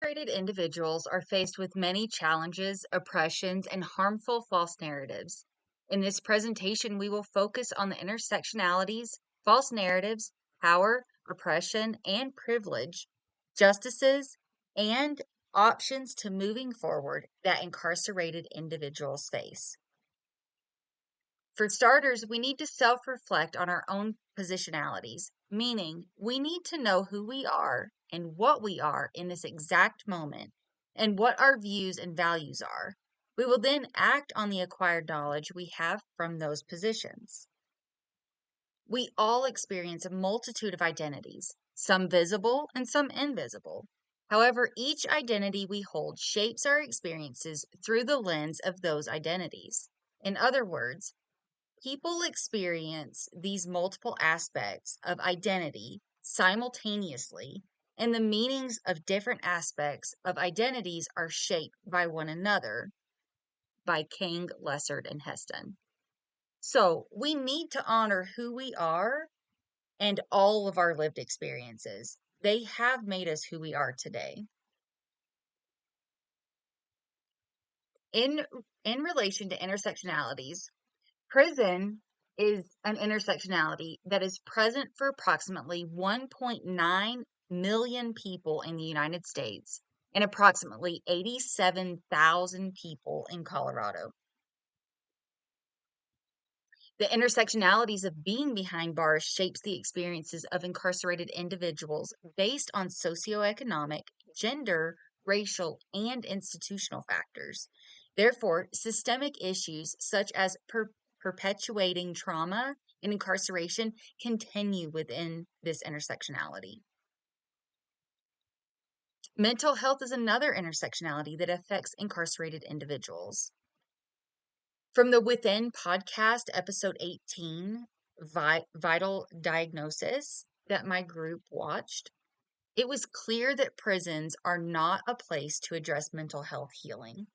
Incarcerated individuals are faced with many challenges, oppressions, and harmful false narratives. In this presentation, we will focus on the intersectionalities, false narratives, power, oppression, and privilege, justices, and options to moving forward that incarcerated individuals face. For starters, we need to self reflect on our own positionalities, meaning we need to know who we are and what we are in this exact moment and what our views and values are. We will then act on the acquired knowledge we have from those positions. We all experience a multitude of identities, some visible and some invisible. However, each identity we hold shapes our experiences through the lens of those identities. In other words, people experience these multiple aspects of identity simultaneously, and the meanings of different aspects of identities are shaped by one another, by King, Lessard, and Heston. So we need to honor who we are and all of our lived experiences. They have made us who we are today. In, in relation to intersectionalities, prison is an intersectionality that is present for approximately 1.9 million people in the United States and approximately 87,000 people in Colorado. The intersectionalities of being behind bars shapes the experiences of incarcerated individuals based on socioeconomic, gender, racial, and institutional factors. Therefore, systemic issues such as perpetuating trauma and incarceration continue within this intersectionality. Mental health is another intersectionality that affects incarcerated individuals. From the Within podcast, episode 18, Vital Diagnosis, that my group watched, it was clear that prisons are not a place to address mental health healing.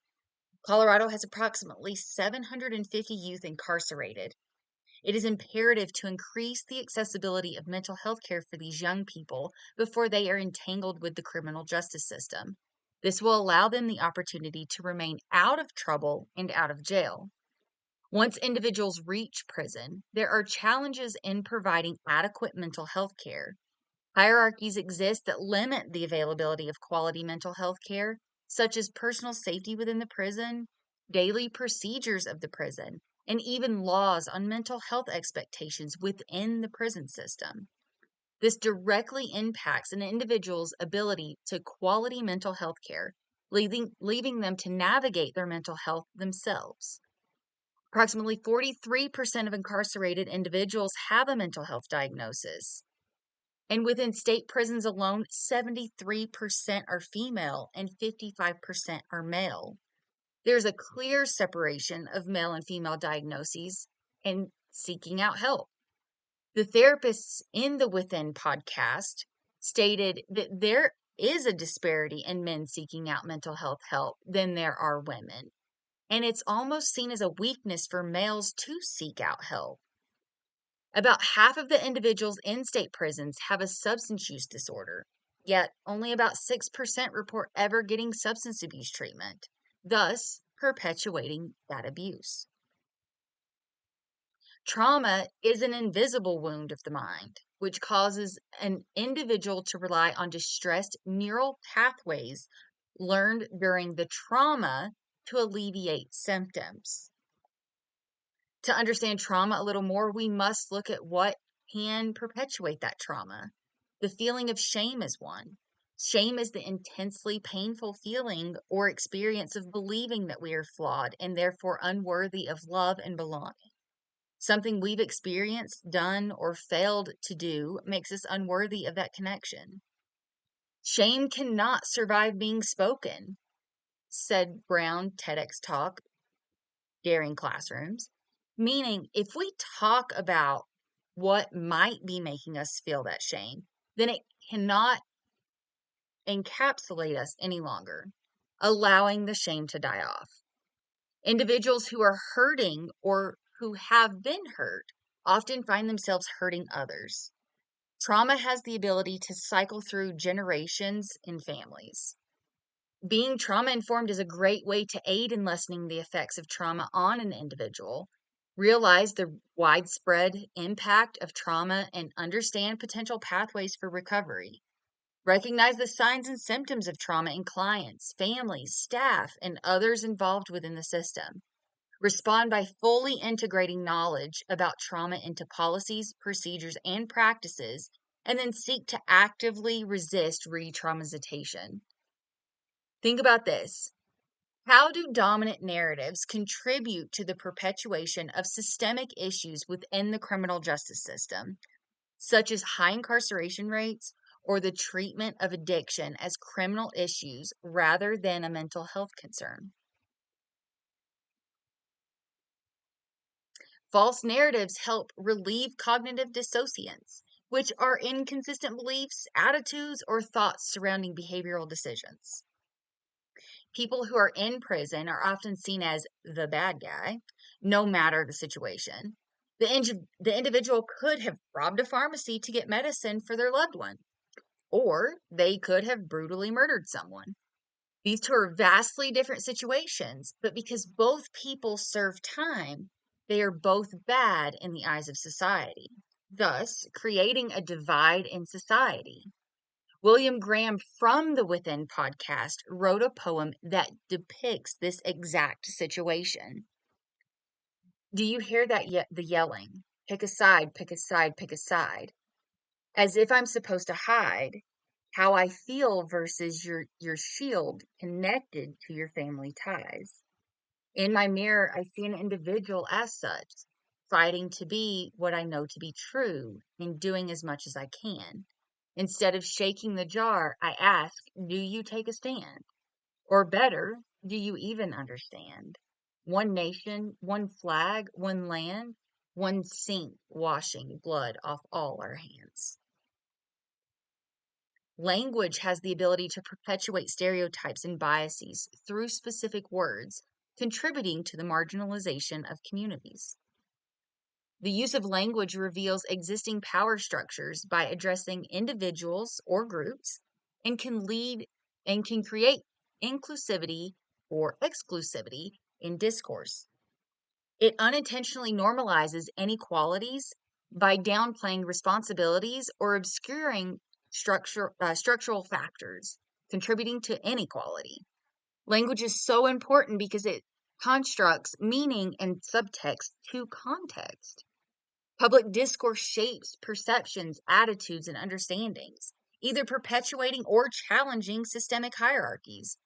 Colorado has approximately 750 youth incarcerated. It is imperative to increase the accessibility of mental health care for these young people before they are entangled with the criminal justice system. This will allow them the opportunity to remain out of trouble and out of jail. Once individuals reach prison, there are challenges in providing adequate mental health care. Hierarchies exist that limit the availability of quality mental health care, such as personal safety within the prison, daily procedures of the prison, and even laws on mental health expectations within the prison system. This directly impacts an individual's ability to quality mental health care, leaving them to navigate their mental health themselves. Approximately 43% of incarcerated individuals have a mental health diagnosis. And within state prisons alone, 73% are female and 55% are male. There's a clear separation of male and female diagnoses and seeking out help. The therapists in the Within podcast stated that there is a disparity in men seeking out mental health help than there are women. And it's almost seen as a weakness for males to seek out help. About half of the individuals in state prisons have a substance use disorder, yet only about 6% report ever getting substance abuse treatment, thus perpetuating that abuse. Trauma is an invisible wound of the mind, which causes an individual to rely on distressed neural pathways learned during the trauma to alleviate symptoms. To understand trauma a little more, we must look at what can perpetuate that trauma. The feeling of shame is one. Shame is the intensely painful feeling or experience of believing that we are flawed and therefore unworthy of love and belonging. Something we've experienced, done, or failed to do makes us unworthy of that connection. Shame cannot survive being spoken, said Brown TEDx talk, Daring Classrooms. Meaning, if we talk about what might be making us feel that shame, then it cannot encapsulate us any longer, allowing the shame to die off. Individuals who are hurting or who have been hurt often find themselves hurting others. Trauma has the ability to cycle through generations in families. Being trauma informed is a great way to aid in lessening the effects of trauma on an individual, realize the widespread impact of trauma, and understand potential pathways for recovery. Recognize the signs and symptoms of trauma in clients, families, staff, and others involved within the system. Respond by fully integrating knowledge about trauma into policies, procedures, and practices, and then seek to actively resist re traumatization. Think about this. How do dominant narratives contribute to the perpetuation of systemic issues within the criminal justice system, such as high incarceration rates or the treatment of addiction as criminal issues rather than a mental health concern? False narratives help relieve cognitive dissociance, which are inconsistent beliefs, attitudes, or thoughts surrounding behavioral decisions. People who are in prison are often seen as the bad guy, no matter the situation. The individual could have robbed a pharmacy to get medicine for their loved one, or they could have brutally murdered someone. These two are vastly different situations, but because both people serve time, they are both bad in the eyes of society, thus creating a divide in society. William Graham from the Within podcast wrote a poem that depicts this exact situation. Do you hear that the yelling? Pick a side, pick a side, pick a side. As if I'm supposed to hide how I feel versus your shield connected to your family ties. In my mirror, I see an individual as such, fighting to be what I know to be true and doing as much as I can. Instead of shaking the jar, I ask, do you take a stand? Or better, do you even understand? One nation, one flag, one land, one sink washing blood off all our hands. Language has the ability to perpetuate stereotypes and biases through specific words, contributing to the marginalization of communities. The use of language reveals existing power structures by addressing individuals or groups and can create inclusivity or exclusivity in discourse. It unintentionally normalizes inequalities by downplaying responsibilities or obscuring structural factors contributing to inequality. Language is so important because it constructs meaning and subtext to context. Public discourse shapes perceptions, attitudes, and understandings, either perpetuating or challenging systemic hierarchies.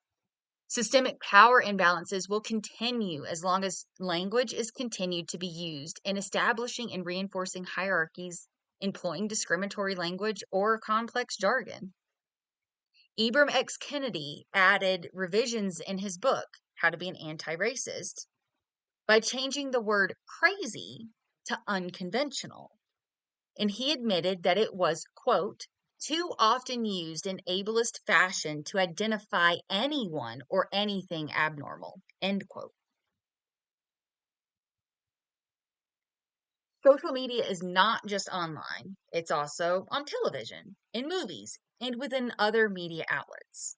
Systemic power imbalances will continue as long as language is continued to be used in establishing and reinforcing hierarchies, employing discriminatory language or complex jargon. Ibram X. Kennedy added revisions in his book, How to Be an Anti-Racist, by changing the word crazy to unconventional. And he admitted that it was, quote, too often used in ableist fashion to identify anyone or anything abnormal, end quote. Social media is not just online, it's also on television, in movies, and within other media outlets.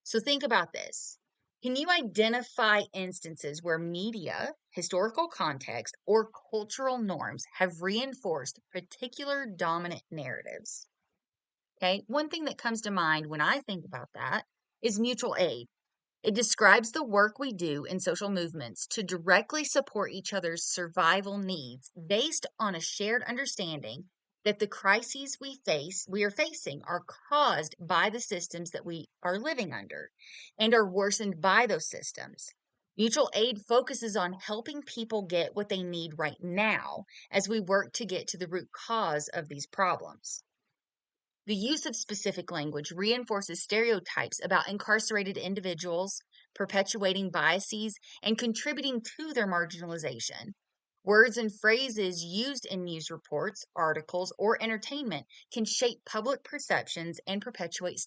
So think about this. Can you identify instances where media, historical context, or cultural norms have reinforced particular dominant narratives? Okay, one thing that comes to mind when I think about that is mutual aid. It describes the work we do in social movements to directly support each other's survival needs based on a shared understanding that the crises we are facing are caused by the systems that we are living under and are worsened by those systems. Mutual aid focuses on helping people get what they need right now as we work to get to the root cause of these problems. The use of specific language reinforces stereotypes about incarcerated individuals, perpetuating biases, and contributing to their marginalization. Words and phrases used in news reports, articles, or entertainment can shape public perceptions and perpetuate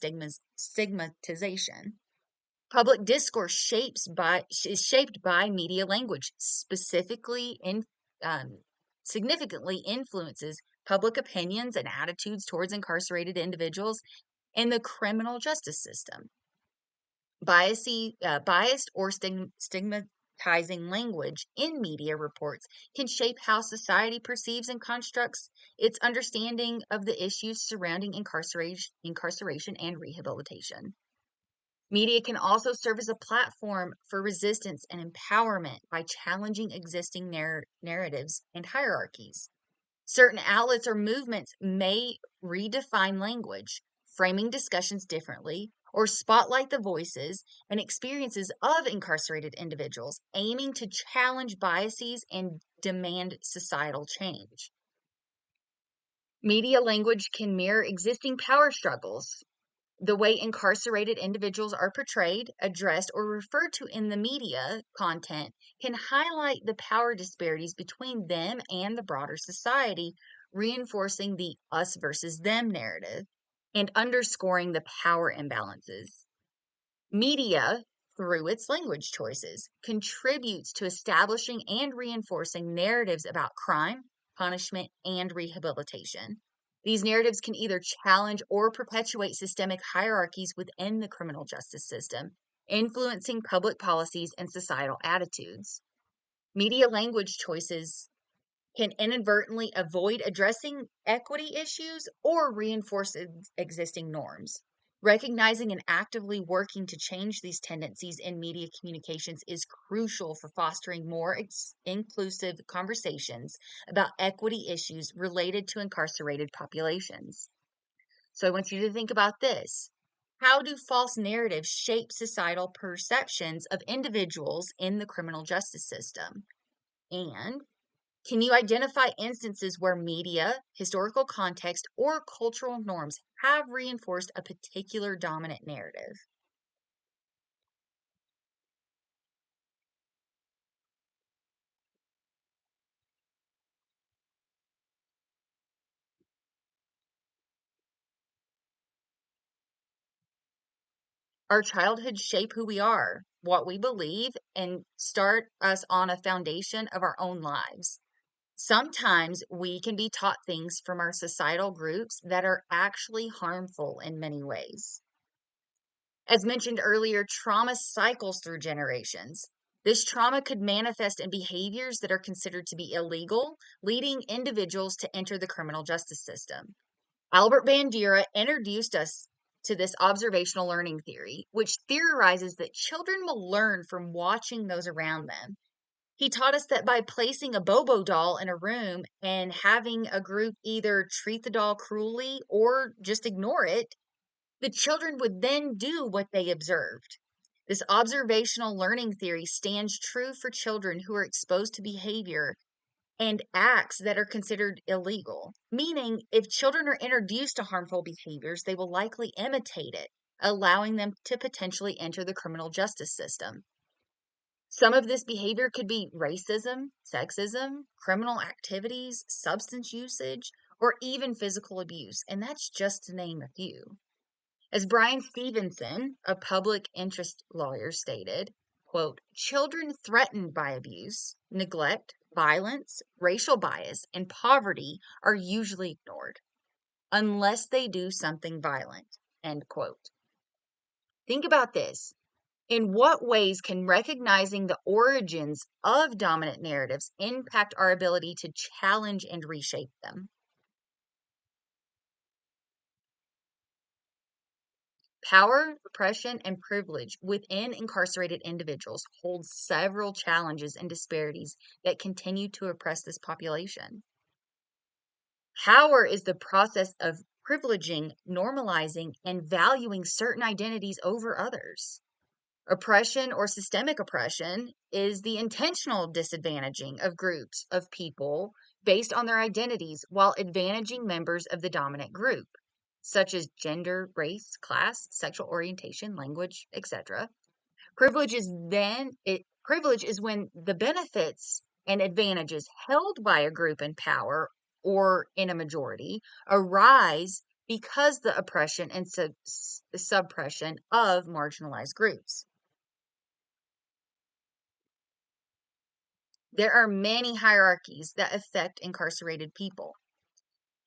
stigmatization. Public discourse is shaped by media language, um, significantly influences public opinions and attitudes towards incarcerated individuals and the criminal justice system. Biased or stigmatizing language in media reports can shape how society perceives and constructs its understanding of the issues surrounding incarceration and rehabilitation. Media can also serve as a platform for resistance and empowerment by challenging existing narratives and hierarchies. Certain outlets or movements may redefine language, framing discussions differently, or spotlight the voices and experiences of incarcerated individuals, aiming to challenge biases and demand societal change. Media language can mirror existing power struggles. The way incarcerated individuals are portrayed, addressed, or referred to in the media content can highlight the power disparities between them and the broader society, reinforcing the us versus them narrative and underscoring the power imbalances. Media, through its language choices, contributes to establishing and reinforcing narratives about crime, punishment, and rehabilitation. These narratives can either challenge or perpetuate systemic hierarchies within the criminal justice system, influencing public policies and societal attitudes. Media language choices can inadvertently avoid addressing equity issues or reinforce existing norms. Recognizing and actively working to change these tendencies in media communications is crucial for fostering more inclusive conversations about equity issues related to incarcerated populations. So I want you to think about this. How do false narratives shape societal perceptions of individuals in the criminal justice system? And can you identify instances where media, historical context, or cultural norms have reinforced a particular dominant narrative? Our childhoods shape who we are, what we believe, and start us on a foundation of our own lives. Sometimes we can be taught things from our societal groups that are actually harmful in many ways. As mentioned earlier, trauma cycles through generations. This trauma could manifest in behaviors that are considered to be illegal, leading individuals to enter the criminal justice system. Albert Bandura introduced us to this observational learning theory, which theorizes that children will learn from watching those around them. He taught us that by placing a Bobo doll in a room and having a group either treat the doll cruelly or just ignore it, the children would then do what they observed. This observational learning theory stands true for children who are exposed to behavior and acts that are considered illegal, meaning if children are introduced to harmful behaviors, they will likely imitate it, allowing them to potentially enter the criminal justice system. Some of this behavior could be racism, sexism, criminal activities, substance usage, or even physical abuse, and that's just to name a few. As Brian Stevenson, a public interest lawyer, stated, quote, children threatened by abuse, neglect, violence, racial bias, and poverty are usually ignored unless they do something violent, end quote. Think about this. In what ways can recognizing the origins of dominant narratives impact our ability to challenge and reshape them? Power, oppression, and privilege within incarcerated individuals hold several challenges and disparities that continue to oppress this population. Power is the process of privileging, normalizing, and valuing certain identities over others. Oppression or systemic oppression is the intentional disadvantaging of groups of people based on their identities while advantaging members of the dominant group, such as gender, race, class, sexual orientation, language, etc. Privilege is when the benefits and advantages held by a group in power or in a majority arise because the oppression and suppression of marginalized groups. There are many hierarchies that affect incarcerated people.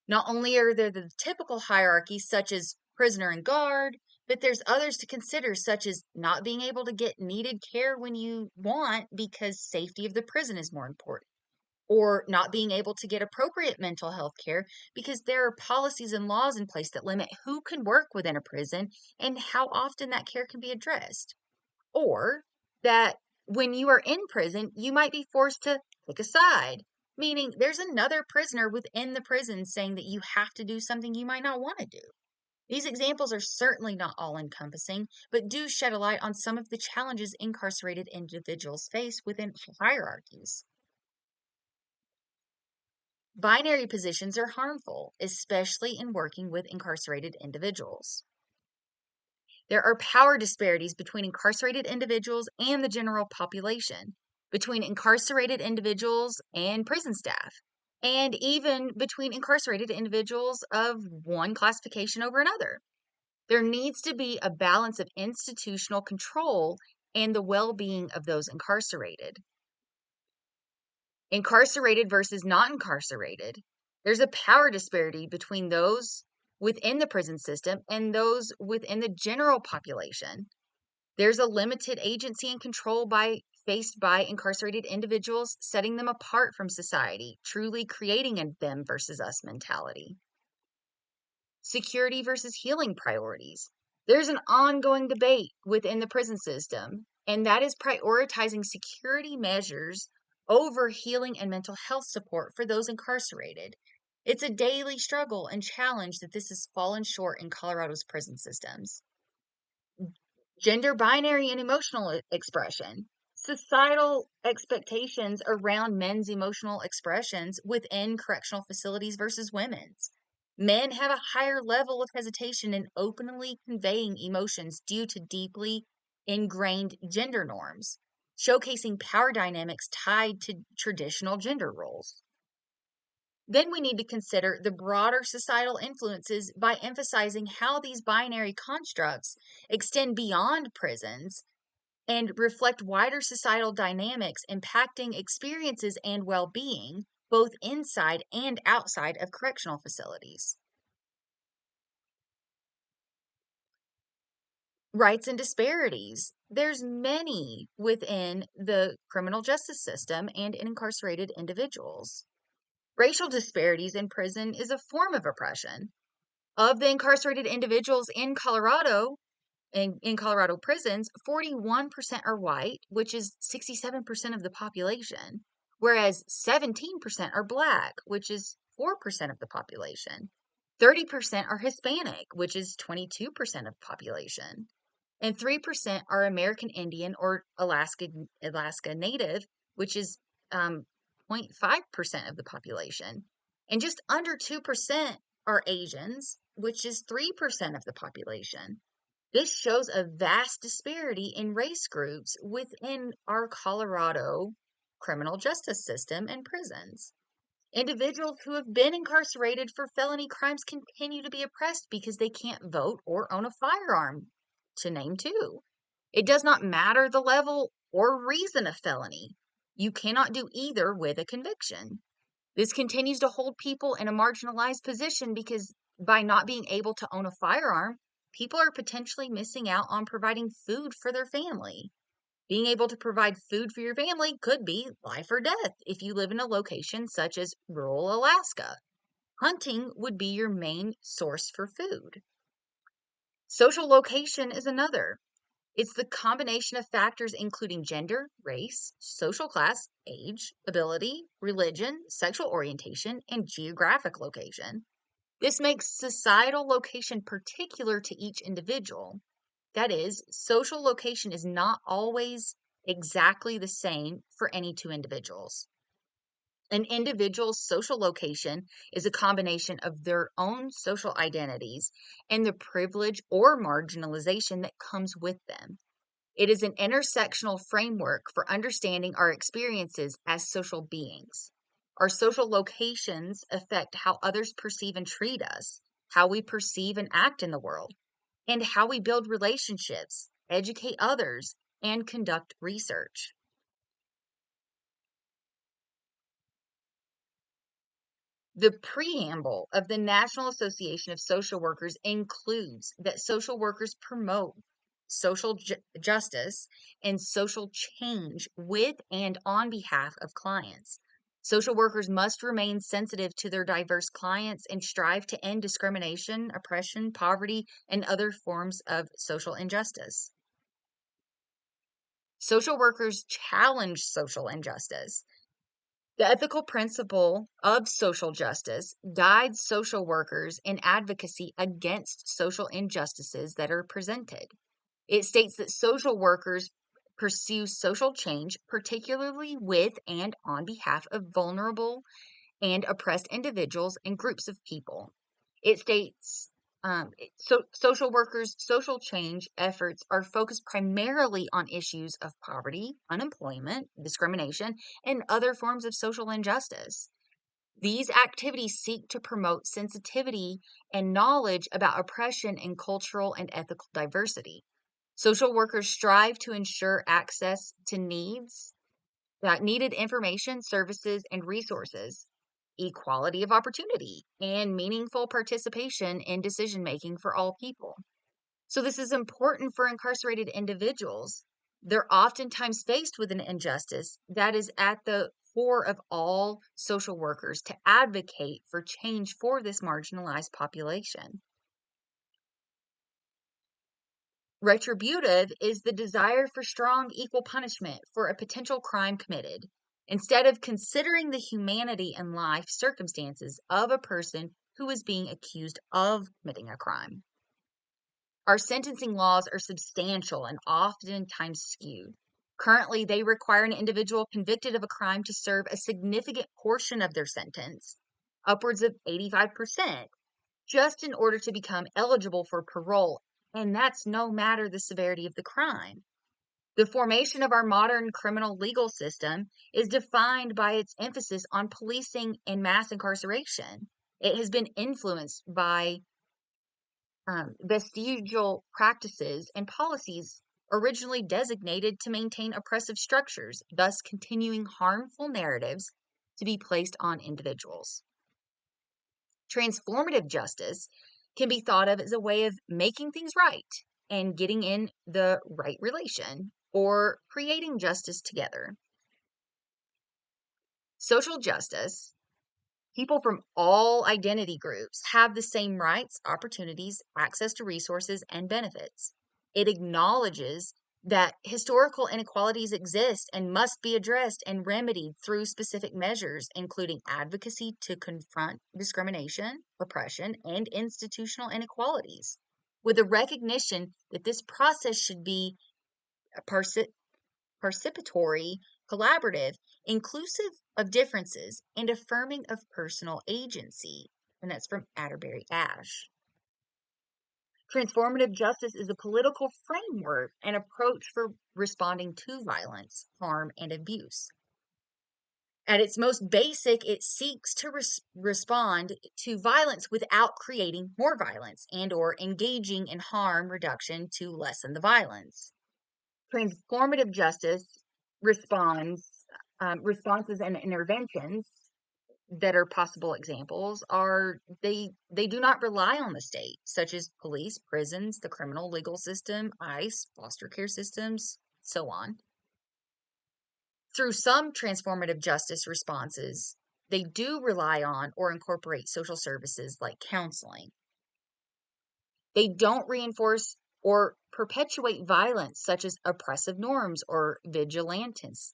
Not only are there the typical hierarchies such as prisoner and guard, But there's others to consider, such as not being able to get needed care when you want because safety of the prison is more important, or not being able to get appropriate mental health care because there are policies and laws in place that limit who can work within a prison and how often that care can be addressed. Or that when you are in prison, you might be forced to pick a side, meaning there's another prisoner within the prison saying that you have to do something you might not want to do. These examples are certainly not all encompassing, but do shed a light on some of the challenges incarcerated individuals face within hierarchies. Binary positions are harmful, especially in working with incarcerated individuals. There are power disparities between incarcerated individuals and the general population, between incarcerated individuals and prison staff, and even between incarcerated individuals of one classification over another. There needs to be a balance of institutional control and the well being of those incarcerated. Incarcerated versus not incarcerated. There's a power disparity between those within the prison system and those within the general population. There's a limited agency and control faced by incarcerated individuals, setting them apart from society, truly creating a them versus us mentality. Security versus healing priorities. There's an ongoing debate within the prison system, and that is prioritizing security measures over healing and mental health support for those incarcerated. It's a daily struggle and challenge that this has fallen short in Colorado's prison systems. Gender binary and emotional expression. Societal expectations around men's emotional expressions within correctional facilities versus women's. Men have a higher level of hesitation in openly conveying emotions due to deeply ingrained gender norms, showcasing power dynamics tied to traditional gender roles. Then we need to consider the broader societal influences by emphasizing how these binary constructs extend beyond prisons and reflect wider societal dynamics impacting experiences and well being, both inside and outside of correctional facilities. Rights and disparities. There's many within the criminal justice system and in incarcerated individuals. Racial disparities in prison is a form of oppression. Of the incarcerated individuals in Colorado, in Colorado prisons, 41% are white, which is 67% of the population, whereas 17% are black, which is 4% of the population. 30% are Hispanic, which is 22% of population. And 3% are American Indian or Alaska Native, which is 0.5% of the population. And just under 2% are Asians, which is 3% of the population. This shows a vast disparity in race groups within our Colorado criminal justice system and prisons. Individuals who have been incarcerated for felony crimes continue to be oppressed because they can't vote or own a firearm, to name two. It does not matter the level or reason of felony. You cannot do either with a conviction. This continues to hold people in a marginalized position because by not being able to own a firearm, people are potentially missing out on providing food for their family. Being able to provide food for your family could be life or death if you live in a location such as rural Alaska. Hunting would be your main source for food. Social location is another. It's the combination of factors including gender, race, social class, age, ability, religion, sexual orientation, and geographic location. This makes societal location particular to each individual. That is, social location is not always exactly the same for any two individuals. An individual's social location is a combination of their own social identities and the privilege or marginalization that comes with them. It is an intersectional framework for understanding our experiences as social beings. Our social locations affect how others perceive and treat us, how we perceive and act in the world, and how we build relationships, educate others, and conduct research. The preamble of the National Association of Social Workers includes that social workers promote social justice and social change with and on behalf of clients. Social workers must remain sensitive to their diverse clients and strive to end discrimination, oppression, poverty, and other forms of social injustice. Social workers challenge social injustice. The ethical principle of social justice guides social workers in advocacy against social injustices that are presented. It states that social workers pursue social change, particularly with and on behalf of vulnerable and oppressed individuals and groups of people. It states social workers' social change efforts are focused primarily on issues of poverty, unemployment, discrimination, and other forms of social injustice. These activities seek to promote sensitivity and knowledge about oppression and cultural and ethical diversity. Social workers strive to ensure access to needed information, services, and resources, equality of opportunity, and meaningful participation in decision making for all people. So, this is important for incarcerated individuals. They're oftentimes faced with an injustice that is at the core of all social workers to advocate for change for this marginalized population. Retributive is the desire for strong equal punishment for a potential crime committed, instead of considering the humanity and life circumstances of a person who is being accused of committing a crime. Our sentencing laws are substantial and oftentimes skewed. Currently, they require an individual convicted of a crime to serve a significant portion of their sentence, upwards of 85%, just in order to become eligible for parole, and that's no matter the severity of the crime. The formation of our modern criminal legal system is defined by its emphasis on policing and mass incarceration. It has been influenced by vestigial practices and policies originally designated to maintain oppressive structures, thus continuing harmful narratives to be placed on individuals. Transformative justice can be thought of as a way of making things right and getting in the right relation or creating justice together. Social justice, people from all identity groups have the same rights, opportunities, access to resources, and benefits. It acknowledges that historical inequalities exist and must be addressed and remedied through specific measures, including advocacy to confront discrimination, oppression, and institutional inequalities, with a recognition that this process should be participatory, collaborative, inclusive of differences, and affirming of personal agency. And that's from Atterbury Ash. Transformative justice is a political framework and approach for responding to violence, harm, and abuse. At its most basic, it seeks to respond to violence without creating more violence and or engaging in harm reduction to lessen the violence. Transformative justice responses and interventions that are possible examples are they do not rely on the state, such as police, prisons, the criminal legal system, ICE, foster care systems, so on. Through some transformative justice responses, they do rely on or incorporate social services like counseling. They don't reinforce or perpetuate violence such as oppressive norms or vigilantism.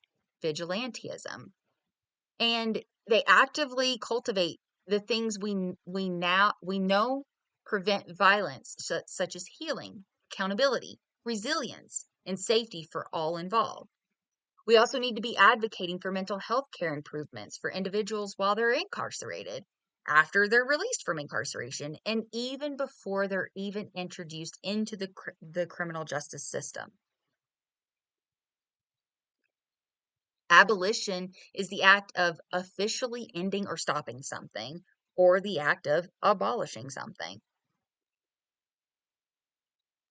And they actively cultivate the things we know prevent violence, such as healing, accountability, resilience, and safety for all involved. We also need to be advocating for mental health care improvements for individuals while they're incarcerated, after they're released from incarceration, and even before they're even introduced into the criminal justice system. Abolition is the act of officially ending or stopping something, or the act of abolishing something.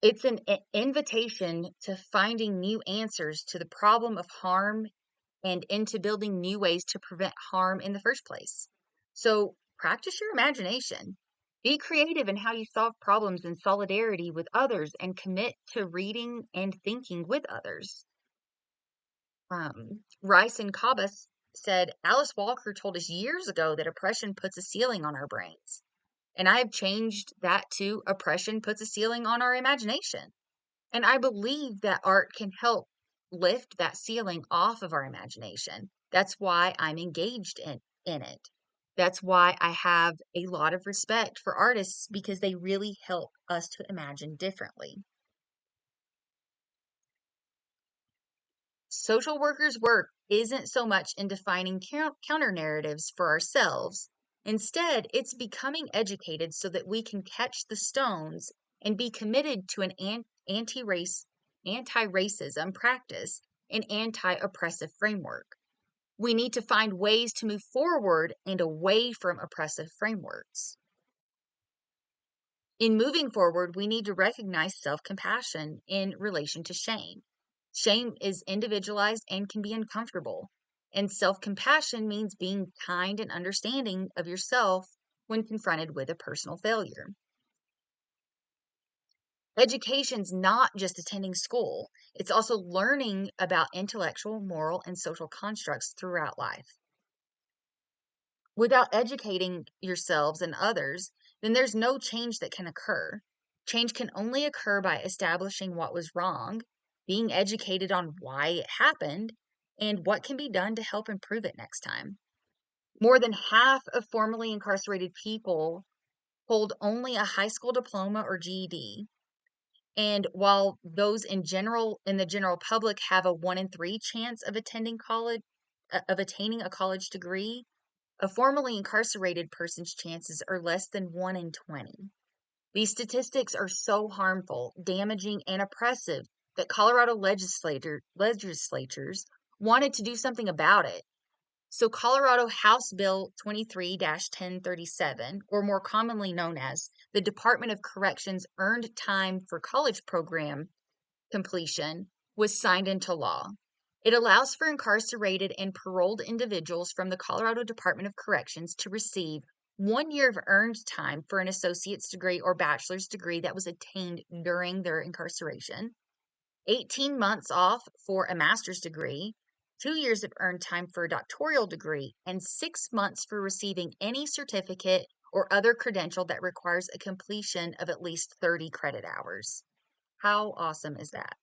It's an invitation to finding new answers to the problem of harm and into building new ways to prevent harm in the first place. So practice your imagination. Be creative in how you solve problems in solidarity with others and commit to reading and thinking with others. Rice and Kabas said, Alice Walker told us years ago that oppression puts a ceiling on our brains. And I have changed that to oppression puts a ceiling on our imagination. And I believe that art can help lift that ceiling off of our imagination. That's why I'm engaged in it. That's why I have a lot of respect for artists, because they really help us to imagine differently. Social workers' work isn't so much in defining counter narratives for ourselves. Instead, it's becoming educated so that we can catch the stones and be committed to an anti-racism practice and anti-oppressive framework. We need to find ways to move forward and away from oppressive frameworks. In moving forward, we need to recognize self-compassion in relation to shame. Shame is individualized and can be uncomfortable. And self-compassion means being kind and understanding of yourself when confronted with a personal failure. Education's not just attending school. It's also learning about intellectual, moral, and social constructs throughout life. Without educating yourselves and others, then there's no change that can occur. Change can only occur by establishing what was wrong, being educated on why it happened, and what can be done to help improve it next time. More than half of formerly incarcerated people hold only a high school diploma or GED. And while those in the general public have a 1 in 3 chance of attending college, of attaining a college degree, a formerly incarcerated person's chances are less than 1 in 20. These statistics are so harmful, damaging, and oppressive that Colorado legislatures wanted to do something about it. So Colorado House Bill 23-1037, or more commonly known as the Department of Corrections Earned Time for College Program completion, was signed into law. It allows for incarcerated and paroled individuals from the Colorado Department of Corrections to receive 1 year of earned time for an associate's degree or bachelor's degree that was attained during their incarceration, 18 months off for a master's degree, 2 years of earned time for a doctoral degree, and 6 months for receiving any certificate or other credential that requires a completion of at least 30 credit hours. How awesome is that?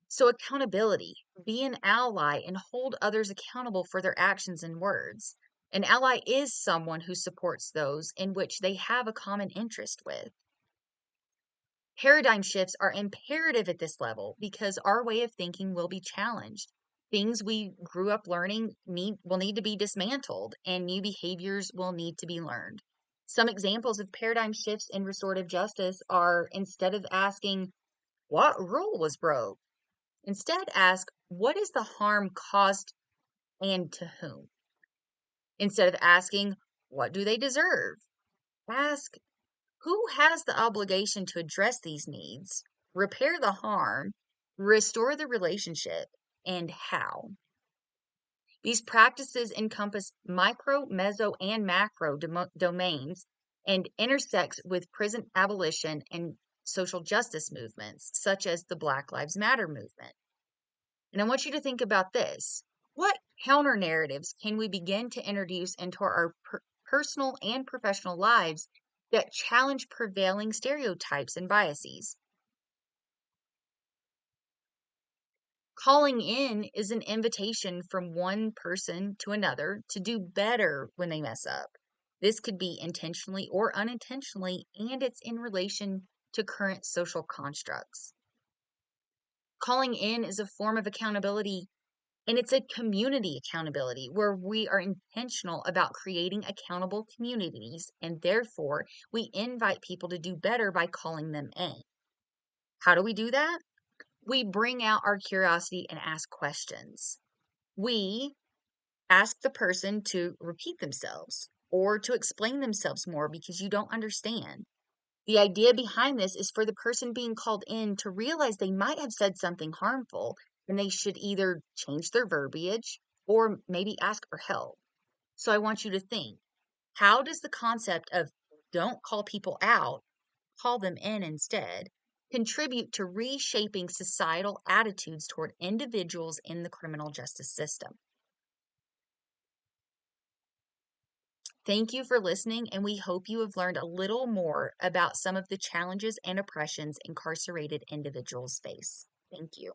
So accountability, be an ally and hold others accountable for their actions and words. An ally is someone who supports those in which they have a common interest with. Paradigm shifts are imperative at this level because our way of thinking will be challenged. Things we grew up learning will need to be dismantled, and new behaviors will need to be learned. Some examples of paradigm shifts in restorative justice are, instead of asking, what rule was broke? Instead, ask, what is the harm caused and to whom? Instead of asking, what do they deserve? Ask, who has the obligation to address these needs, repair the harm, restore the relationship, and how? These practices encompass micro, meso, and macro domains and intersect with prison abolition and social justice movements, such as the Black Lives Matter movement. And I want you to think about this. What counter narratives can we begin to introduce into our personal and professional lives that challenge prevailing stereotypes and biases? Calling in is an invitation from one person to another to do better when they mess up. This could be intentionally or unintentionally, and it's in relation to current social constructs. Calling in is a form of accountability, and it's a community accountability where we are intentional about creating accountable communities, and therefore we invite people to do better by calling them in. How do we do that? We bring out our curiosity and ask questions. We ask the person to repeat themselves or to explain themselves more because you don't understand. The idea behind this is for the person being called in to realize they might have said something harmful, and they should either change their verbiage or maybe ask for help. So I want you to think, how does the concept of don't call people out, call them in instead, contribute to reshaping societal attitudes toward individuals in the criminal justice system? Thank you for listening, and we hope you have learned a little more about some of the challenges and oppressions incarcerated individuals face. Thank you.